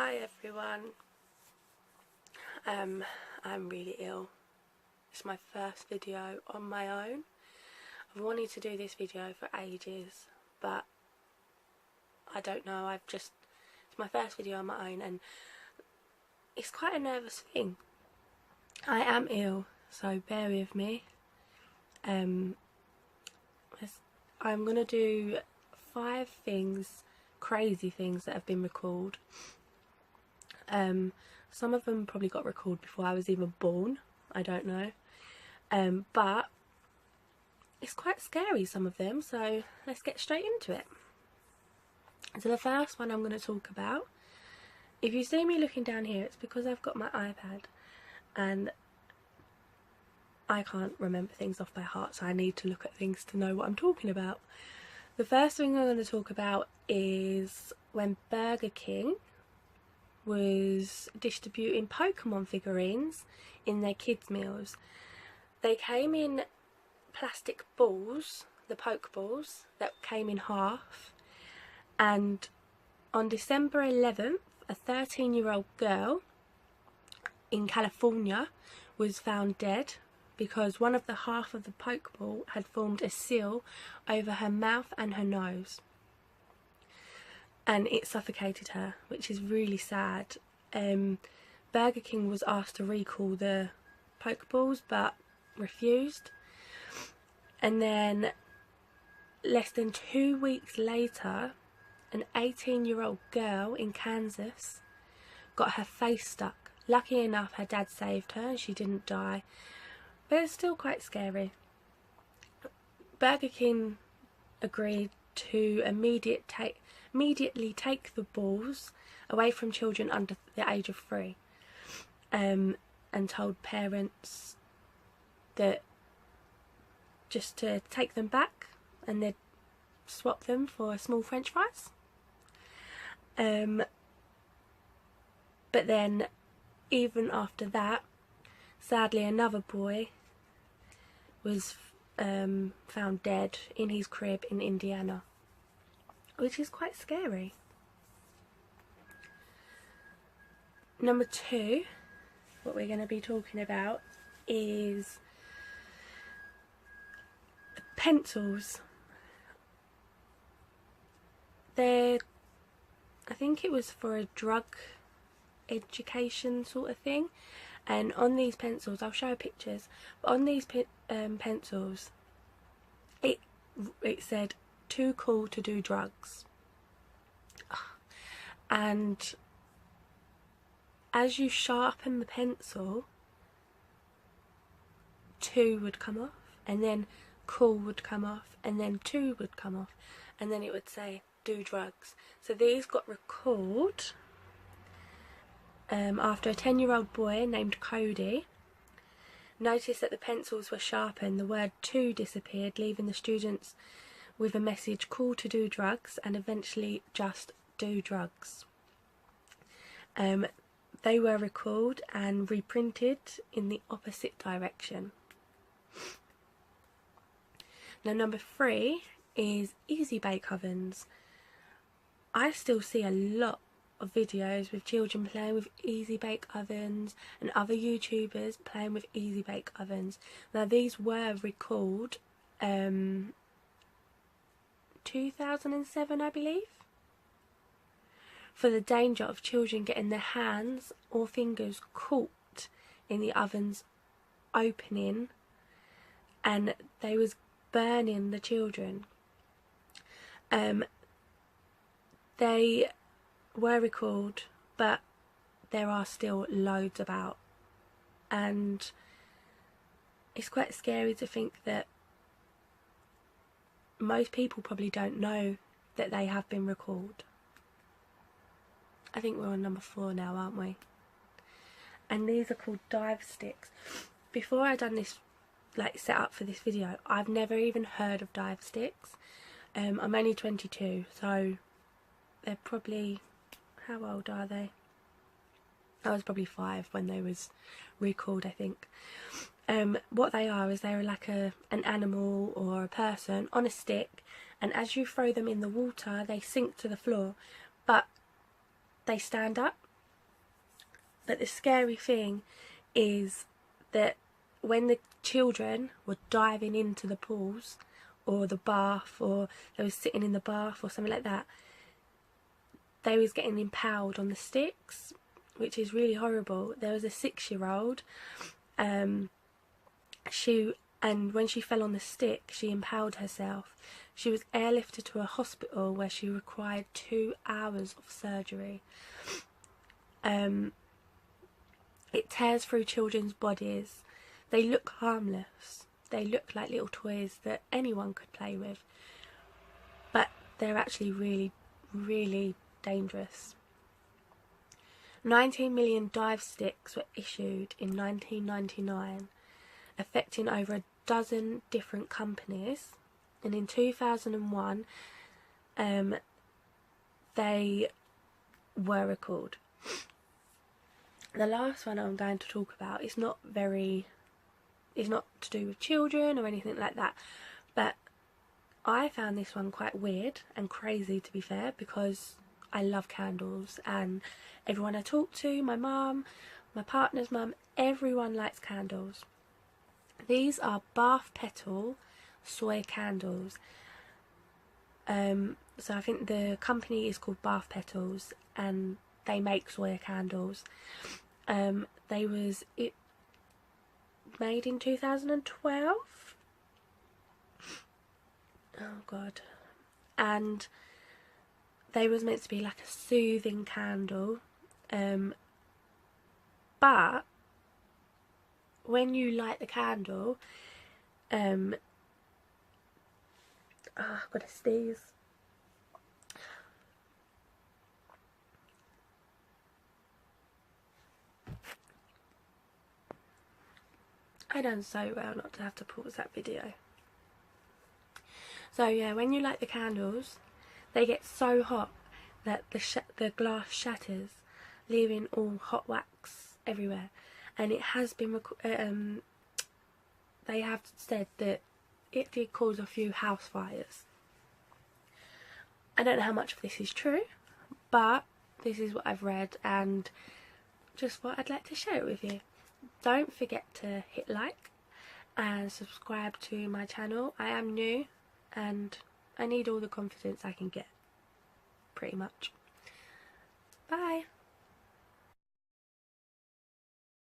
Hi everyone. I'm really ill. It's my first video on my own. I've wanted to do this video for ages, but I don't know, it's my first video on my own and it's quite a nervous thing. I am ill, so bear with me. I'm gonna do 5 crazy things that have been recalled. Some of them probably got recalled before I was even born, I don't know, but it's quite scary, some of them, so let's get straight into it. So the first one I'm going to talk about, if you see me looking down here, it's because I've got my iPad and I can't remember things off by heart, so I need to look at things to know what I'm talking about. The first thing I'm going to talk about is when Burger King was distributing Pokemon figurines in their kids' meals. They came in plastic balls, the Pokeballs, that came in half, and on December 11th, a 13-year-old girl in California was found dead because one of the half of the Pokeball had formed a seal over her mouth and her nose, and it suffocated her, which is really sad. Burger King was asked to recall the Pokeballs but refused, and then less than 2 weeks later, an 18-year-old girl in Kansas got her face stuck. Lucky enough, her dad saved her and she didn't die, but it's still quite scary. Burger King agreed to immediately take the balls away from children under the age of 3, and told parents that just to take them back and they'd swap them for small French fries. But then even after that, sadly another boy was found dead in his crib in Indiana, which is quite scary. Number 2, what we're going to be talking about is the pencils. I think it was for a drug education sort of thing, and on these pencils, I'll show pictures, but on these pencils it said "too cool to do drugs," and as you sharpen the pencil, 2 would come off, and then cool would come off, and then 2 would come off, and then it would say do drugs. So these got recalled after a 10-year-old boy named Cody noticed that the pencils were sharpened. The word "to" disappeared, leaving the students with a message "call to do drugs," and eventually just "do drugs." They were recalled and reprinted in the opposite direction. Now number 3 is easy bake ovens. I still see a lot of videos with children playing with easy bake ovens and other YouTubers playing with easy bake ovens. Now these were recalled 2007, I believe, for the danger of children getting their hands or fingers caught in the oven's opening, and they was burning the children. They were recalled, but there are still loads about, and it's quite scary to think that most people probably don't know that they have been recalled. I think we're on number 4 now, aren't we? And these are called dive sticks. Before I done this set up for this video, I've never even heard of dive sticks. I'm only 22, so they're probably, how old are they? I was probably 5 when they was recalled, I think. What they are is they're like an animal or a person on a stick, and as you throw them in the water they sink to the floor, but they stand up But the scary thing is that when the children were diving into the pools or the bath, or they were sitting in the bath or something like that, they was getting impaled on the sticks, which is really horrible. There was a 6-year-old, and when she fell on the stick, she impaled herself. She was airlifted to a hospital where she required 2 hours of surgery. It tears through children's bodies. They look harmless. They look like little toys that anyone could play with. But they're actually really, really dangerous. 19 million dive sticks were issued in 1999, affecting over a dozen different companies. And in 2001, they were recalled. The last one I'm going to talk about is not to do with children or anything like that, but I found this one quite weird and crazy, to be fair, because I love candles, and everyone I talk to, my mum, my partner's mum, everyone likes candles. These are bath petal soy candles. So I think the company is called Bath Petals, and they make soya candles. It made in 2012. Oh god. And they was meant to be like a soothing candle, but when you light the candle, oh, I've got to sneeze. I done so well not to have to pause that video. So yeah, when you light the candles, they get so hot that the glass shatters, leaving all hot wax everywhere. And it has been they have said that it did cause a few house fires. I don't know how much of this is true, but this is what I've read and just what I'd like to share it with you. Don't forget to hit like and subscribe to my channel. I am new and I need all the confidence I can get, pretty much. Bye.